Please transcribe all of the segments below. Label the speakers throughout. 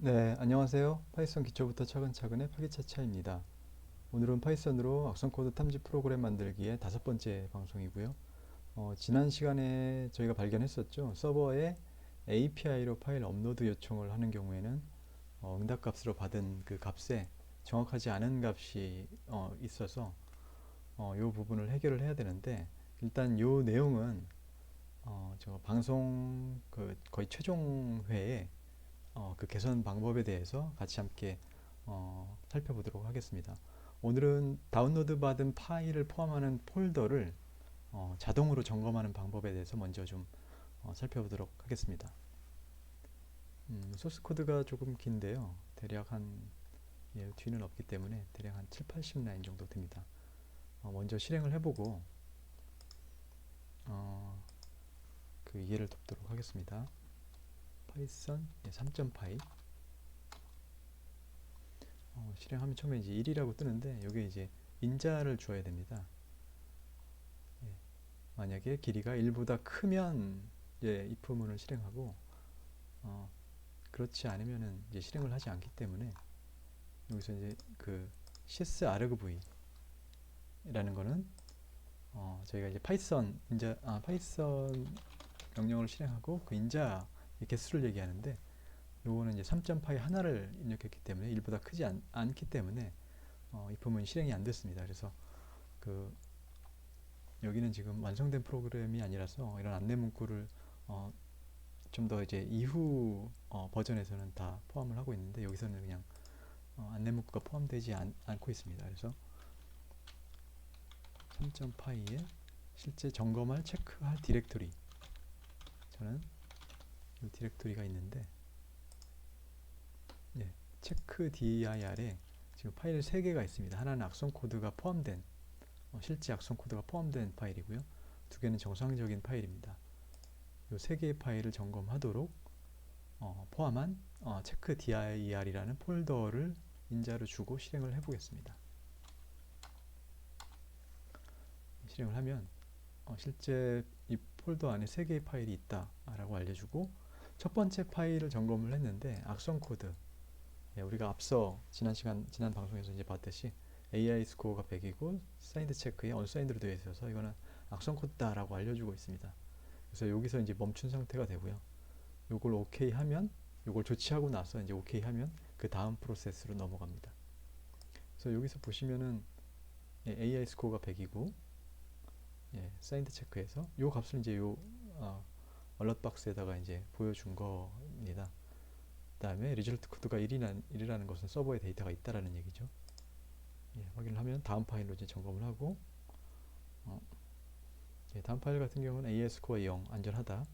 Speaker 1: 네, 안녕하세요. 파이썬 기초부터 차근차근의 파기차차입니다. 오늘은 파이썬으로 악성 코드 탐지 프로그램 만들기의 다섯 번째 방송이고요. 지난 시간에 저희가 발견했었죠. 서버에 API로 파일 업로드 요청을 하는 경우에는 응답 값으로 받은 그 값에 정확하지 않은 값이 있어서 이 부분을 해결을 해야 되는데, 일단 이 내용은 저 방송 그 거의 최종 회에 그 개선 방법에 대해서 같이 함께 살펴보도록 하겠습니다. 오늘은 다운로드 받은 파일을 포함하는 폴더를 자동으로 점검하는 방법에 대해서 먼저 좀 살펴보도록 하겠습니다. 소스 코드가 조금 긴데요. 대략 뒤는 없기 때문에 대략 한 7, 80라인 정도 됩니다. 먼저 실행을 해보고 어, 그 이해를 돕도록 하겠습니다. 파이썬 3점 파일 실행하면 처음에 이제 1이라고 뜨는데, 여기에 이제 인자를 주어야 됩니다. 예, 만약에 길이가 1보다 크면 if문을 실행하고, 그렇지 않으면은 이제 실행을 하지 않기 때문에, 여기서 이제 그 sys argv라는 거는 저희가 이제 파이썬 명령을 실행하고 그 인자 개수를 얘기하는데, 요거는 이제 3.파이 하나를 입력했기 때문에 1보다 크지 않기 때문에 if문이 실행이 안 됐습니다. 그래서 그 여기는 지금 완성된 프로그램이 아니라서 이런 안내 문구를 좀 더 이제 이후 버전에서는 다 포함을 하고 있는데, 여기서는 그냥 안내 문구가 포함되지 않고 있습니다. 그래서 3.py에 실제 점검할 체크할 디렉토리, 저는 이 디렉토리가 있는데, 예, 체크 dir에 지금 파일 3개가 있습니다. 하나는 악성 코드가 포함된 실제 악성 코드가 포함된 파일이고요. 두 개는 정상적인 파일입니다. 이 세 개의 파일을 점검하도록 포함한 체크 dir이라는 폴더를 인자로 주고 실행을 해보겠습니다. 실행을 하면 실제 이 폴더 안에 세 개의 파일이 있다라고 알려주고, 첫 번째 파일을 점검을 했는데 악성 코드, 우리가 앞서 지난 방송에서 이제 봤듯이 AI 스코어가 100이고 사인드 체크에 언사인드로 되어 있어서 이거는 악성 코드다라고 알려주고 있습니다. 그래서 여기서 이제 멈춘 상태가 되고요. 요걸 오케이 하면, 요걸 조치하고 나서 이제 오케이 하면 그 다음 프로세스로 넘어갑니다. 그래서 여기서 보시면은 AI 스코어가 100이고 사인드 체크해서 요 값을 이제 요 얼럿 박스에다가 이제 보여준 겁니다. 그 다음에 리절트 코드가 1이라는 것은 서버에 데이터가 있다라는 얘기죠. 확인을 하면 다음 파일로 이제 점검을 하고, 다음 파일 같은 경우는 AS 스코어 0 안전하다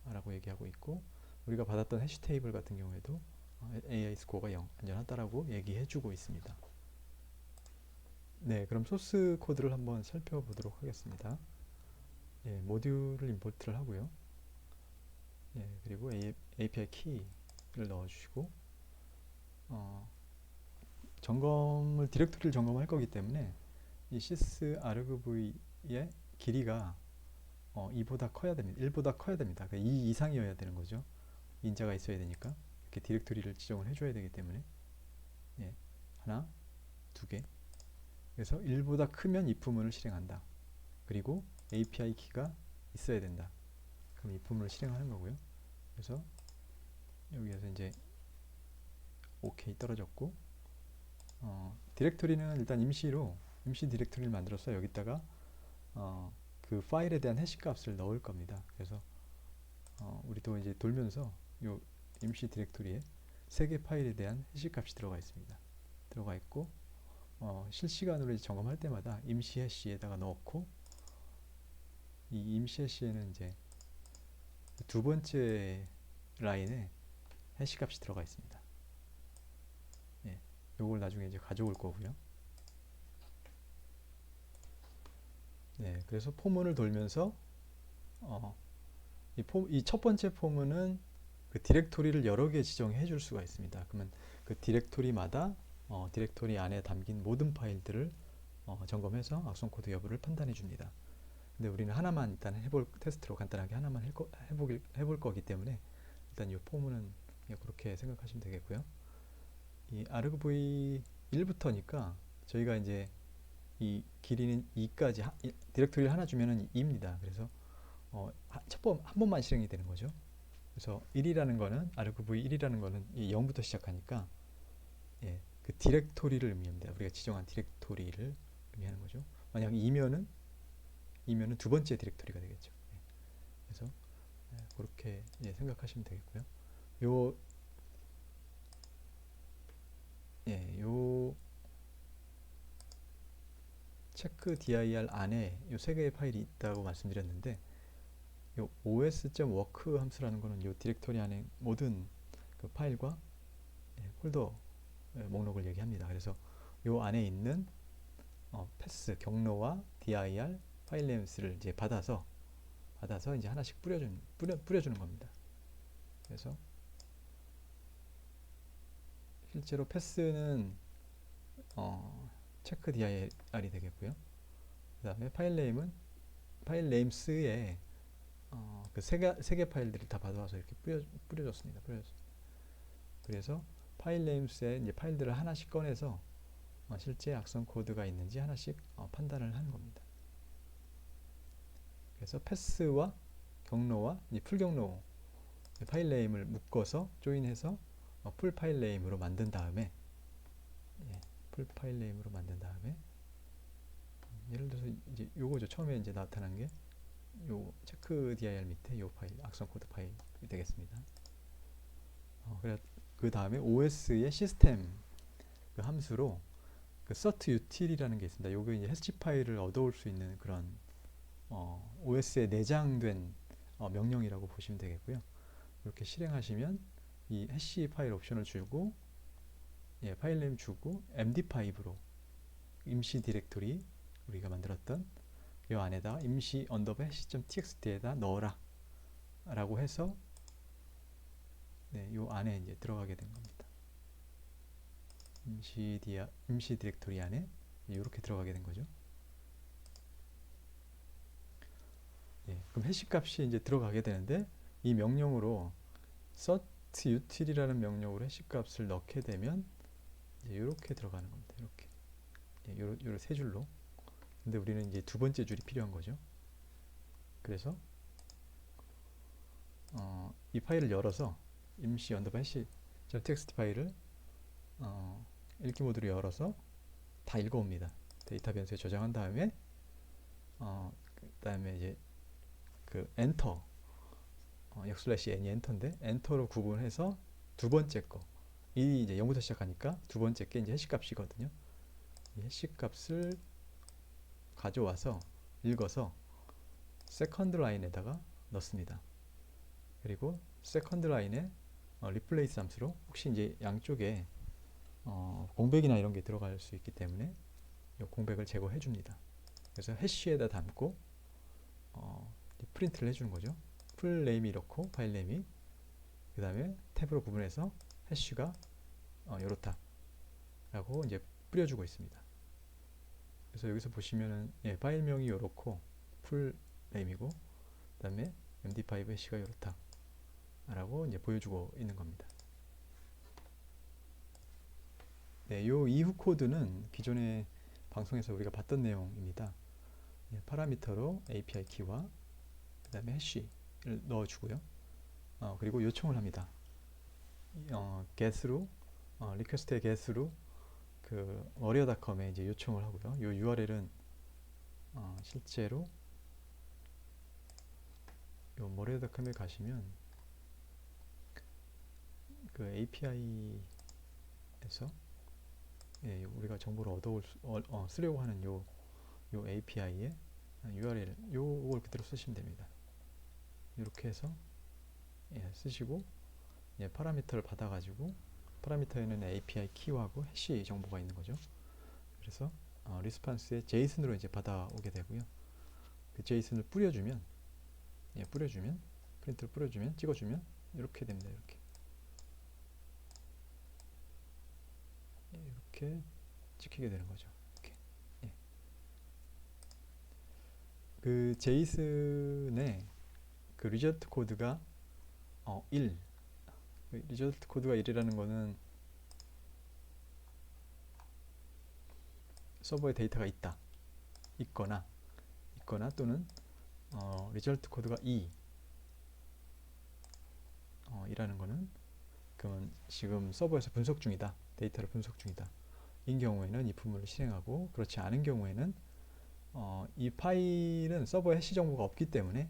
Speaker 1: 라고 얘기하고 있고, 우리가 받았던 해시 테이블 같은 경우에도 AI 스코어가 0 안전하다라고 얘기해 주고 있습니다. 네, 그럼 소스 코드를 한번 살펴보도록 하겠습니다. 모듈을 임포트를 하고요. 그리고 API 키를 넣어주시고, 디렉토리를 점검할 거기 때문에 이 sys argv의 길이가 2보다 커야 됩니다. 1보다 커야 됩니다. 그러니까 2 이상이어야 되는 거죠. 인자가 있어야 되니까 이렇게 디렉토리를 지정을 해줘야 되기 때문에, 하나, 두 개. 그래서 1보다 크면 if문을 실행한다. 그리고 API 키가 있어야 된다. 그럼 if문을 실행하는 거고요. 그래서 여기에서 이제 OK 떨어졌고, 디렉토리는 일단 임시 디렉토리를 만들어서 여기다가 그 파일에 대한 해시 값을 넣을 겁니다. 그래서 우리도 이제 돌면서 요 임시 디렉토리에 세 개 파일에 대한 해시 값이 들어가 있고, 실시간으로 이제 점검할 때마다 임시 해시에다가 넣고, 이 임시 해시에는 이제 두 번째 라인에 해시 값이 들어가 있습니다. 요걸 나중에 이제 가져올 거고요. 그래서 포문을 돌면서 이 첫 번째 포문은 그 디렉토리를 여러 개 지정해 줄 수가 있습니다. 그러면 그 디렉토리마다 디렉토리 안에 담긴 모든 파일들을 점검해서 악성 코드 여부를 판단해 줍니다. 근데 우리는 하나만 일단 테스트로 간단하게 하나만 해볼 거기 때문에 일단 이 포문은 예, 그렇게 생각하시면 되겠고요. 이 argv 1부터니까 저희가 이제 이 길이는 2까지 디렉토리를 하나 주면은 2입니다. 그래서 한 번만 실행이 되는 거죠. 그래서 1이라는 거는 argv 1이라는 거는 이 0부터 시작하니까 예, 그 디렉토리를 의미합니다. 우리가 지정한 디렉토리를 의미하는 거죠. 만약 2면은 두 번째 디렉토리가 되겠죠. 예, 그래서 그렇게 예, 생각하시면 되겠고요. 요 예, 요 체크 dir 안에 요 세 개의 파일이 있다고 말씀드렸는데 요 os.work 함수라는 거는 요 디렉토리 안에 모든 그 파일과 예, 폴더 목록을 얘기합니다. 그래서 요 안에 있는 패스 경로와 dir 파일 네임스를 이제 받아서 이제 하나씩 뿌려주는 겁니다. 그래서 실제로 패스는 체크 dir이 되겠고요. 그 다음에 파일 네임스에 그 세 개 파일들을 다 받아와서 이렇게 뿌려줬습니다. 그래서 파일 네임스에 이제 파일들을 하나씩 꺼내서 실제 악성 코드가 있는지 하나씩 판단을 하는 겁니다. 그래서 패스와 경로와 풀 경로 파일 네임을 묶어서 조인해서 풀 파일 네임으로 만든 다음에 예를 들어서 이제 요거죠. 처음에 이제 나타난 게 요 체크 dir 밑에 요 파일 악성 코드 파일이 되겠습니다. 그래 그 다음에 os의 시스템 그 함수로 그 cert util이라는 게 있습니다. 요게 이제 해시 파일을 얻어올 수 있는 그런 os에 내장된 명령이라고 보시면 되겠고요. 이렇게 실행하시면 이 해시 파일 옵션을 주고 예, 파일 네임 주고 md5로 임시 디렉토리 우리가 만들었던 이 안에다 임시 언더바 해시.txt에다 넣어라 라고 해서 네, 요 안에 이제 들어가게 된 겁니다. 임시 디렉토리 안에 이렇게 들어가게 된 거죠. 예, 그럼 해시 값이 이제 들어가게 되는데 이 명령으로 cert util이라는 명령으로 해시 값을 넣게 되면 이제 이렇게 들어가는 겁니다. 이렇게 요 세 줄로. 근데 우리는 이제 두 번째 줄이 필요한 거죠. 그래서 이 파일을 열어서 임시 언더바 해시 txt 파일을 읽기 모드로 열어서 다 읽어옵니다. 데이터 변수에 저장한 다음에 그 다음에 이제 그 엔터 역슬래시 n이 엔터인데 엔터로 구분해서 두 번째 거 이 이제 0부터 시작하니까 두 번째 게 이제 해시 값이거든요. 이 해시 값을 가져와서 읽어서 세컨드 라인에다가 넣습니다. 그리고 세컨드 라인에 리플레이스 함수로 혹시 이제 양쪽에 공백이나 이런 게 들어갈 수 있기 때문에 이 공백을 제거해 줍니다. 그래서 해시에다 담고 프린트를 해주는 거죠. 풀 네임이 이렇고 파일 네임이 그 다음에 탭으로 구분해서 해시가 요렇다 라고 이제 뿌려주고 있습니다. 그래서 여기서 보시면은 예, 파일명이 요렇고 풀 네임이고 그 다음에 md5 해시가 요렇다 라고 이제 보여주고 있는 겁니다. 네, 요 이후 코드는 기존의 방송에서 우리가 봤던 내용입니다. 예, 파라미터로 API 키와 그 다음에 해시를 넣어주고요. 그리고 요청을 합니다. get로 리퀘스트의 get으로 그 warrior.com에 이제 요청을 하고요. 요 URL은 실제로 요 warrior.com에 가시면 그 API에서 예, 우리가 정보를 쓰려고 하는 요 API의 URL 요걸 그대로 쓰시면 됩니다. 이렇게 해서 예, 쓰시고 예, 파라미터를 받아가지고 파라미터에는 API 키하고 해시 정보가 있는 거죠. 그래서 리스판스에 JSON으로 이제 받아오게 되고요. 그 JSON을 뿌려주면 프린트를 뿌려주면 찍어주면 이렇게 됩니다. 이렇게 찍히게 되는 거죠. 이렇게. 예. 그 제이슨의 그 리저트 코드가 1 리절트 코드가 1이라는 거는 서버에 데이터가 있거나 또는 리절트 코드가 2 이라는 거는 그러면 지금 서버에서 분석 중이다, 데이터를 분석 중이다 인 경우에는 if문을 실행하고, 그렇지 않은 경우에는 이 파일은 서버에 해시 정보가 없기 때문에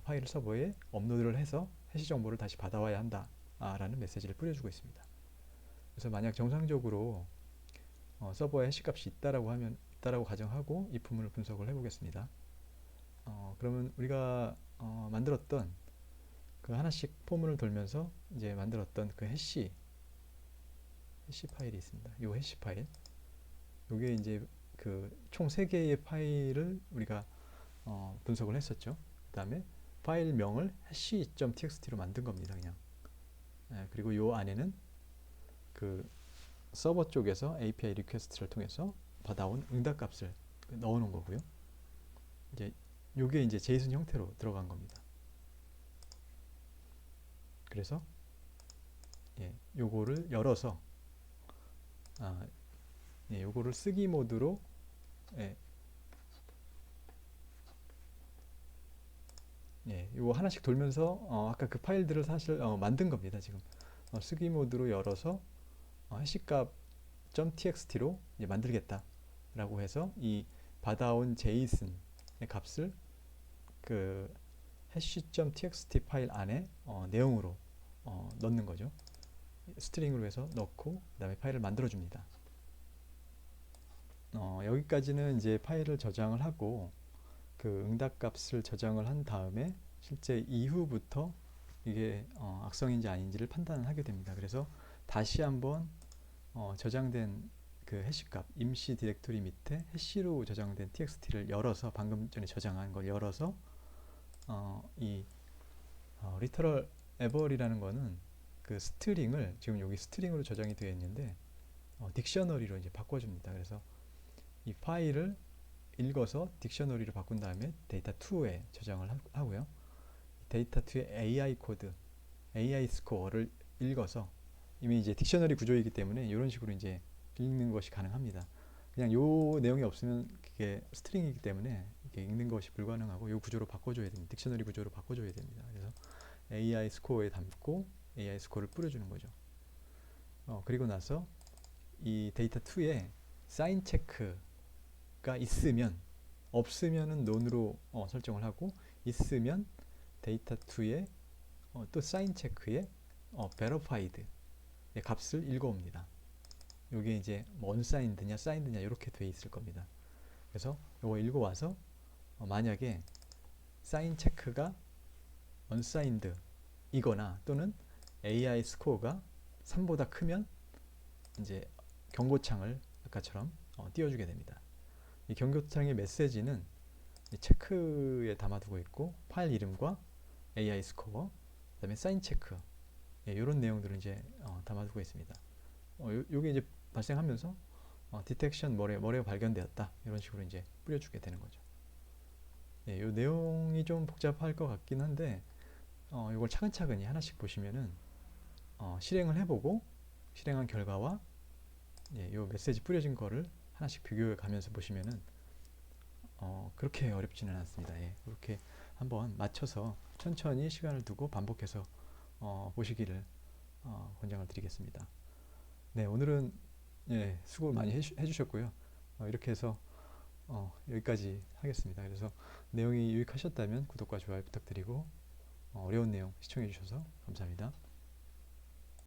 Speaker 1: 파일을 서버에 업로드를 해서 해시 정보를 다시 받아와야 한다 라는 메시지를 뿌려주고 있습니다. 그래서 만약 정상적으로 서버에 해시 값이 있다라고 가정하고 if문을 분석을 해보겠습니다. 그러면 우리가 만들었던 그 하나씩 포문을 돌면서 이제 만들었던 그 해시 파일이 있습니다. 이 해시 파일, 요게 이제 그 총 3개의 파일을 우리가 분석을 했었죠. 그 다음에 파일명을 hash.txt로 만든 겁니다. 그냥. 그리고 요 안에는 그 서버 쪽에서 API 리퀘스트를 통해서 받아온 응답값을 넣어 놓은 거고요. 이제 요게 이제 JSON 형태로 들어간 겁니다. 그래서 요거를 열어서 요거를 쓰기 모드로 요거 하나씩 돌면서 아까 그 파일들을 사실 만든 겁니다. 지금 쓰기 모드로 열어서 해시값.txt로 만들겠다 라고 해서 이 받아온 JSON의 값을 그 hash.txt 파일 안에 내용으로 넣는 거죠. 스트링으로 해서 넣고 그 다음에 파일을 만들어 줍니다. 여기까지는 이제 파일을 저장을 하고 그 응답값을 저장을 한 다음에 실제 이후부터 이게 악성인지 아닌지를 판단을 하게 됩니다. 그래서 다시 한번 저장된 그 해시값 임시 디렉토리 밑에 해시로 저장된 txt를 열어서, 방금 전에 저장한 걸 열어서 이 literal able이라는 거는 그 스트링을, 지금 여기 스트링으로 저장이 되어 있는데 딕셔너리로 이제 바꿔줍니다. 그래서 이 파일을 읽어서 딕셔너리로 바꾼 다음에 데이터2에 저장을 하고요. 데이터2의 AI 코드, AI 스코어를 읽어서, 이미 이제 딕셔너리 구조이기 때문에 이런 식으로 이제 읽는 것이 가능합니다. 그냥 요 내용이 없으면 그게 스트링이기 때문에 이렇게 읽는 것이 불가능하고 요 구조로 바꿔줘야 됩니다. 딕셔너리 구조로 바꿔줘야 됩니다. 그래서 AI 스코어에 담고 AI 스코어를 뿌려주는 거죠. 그리고 나서 이 데이터2에 사인 체크가 있으면, 없으면은 none으로 설정을 하고, 있으면 데이터2에 또 사인 체크에 verified 값을 읽어옵니다. 이게 이제 뭐 unsigned냐 signed냐 이렇게 돼 있을 겁니다. 그래서 이거 읽어와서 만약에 사인 체크가 unsigned 이거나 또는 AI 스코어가 3보다 크면 이제 경고창을 아까처럼 띄워주게 됩니다. 이 경고창의 메시지는 이 체크에 담아두고 있고, 파일 이름과 AI 스코어, 그 다음에 사인 체크, 이런 내용들을 이제 담아두고 있습니다. 요게 이제 발생하면서 디텍션 뭐래가 발견되었다, 이런 식으로 이제 뿌려주게 되는 거죠. 요 내용이 좀 복잡할 것 같긴 한데 이걸 차근차근히 하나씩 보시면은 실행을 해보고 실행한 결과와 요 메시지 뿌려진 거를 하나씩 비교해 가면서 보시면은 그렇게 어렵지는 않습니다. 그렇게 한번 맞춰서 천천히 시간을 두고 반복해서 보시기를 권장을 드리겠습니다. 네, 오늘은 수고 많이 해주셨고요. 이렇게 해서 여기까지 하겠습니다. 그래서 내용이 유익하셨다면 구독과 좋아요 부탁드리고 어려운 내용 시청해 주셔서 감사합니다.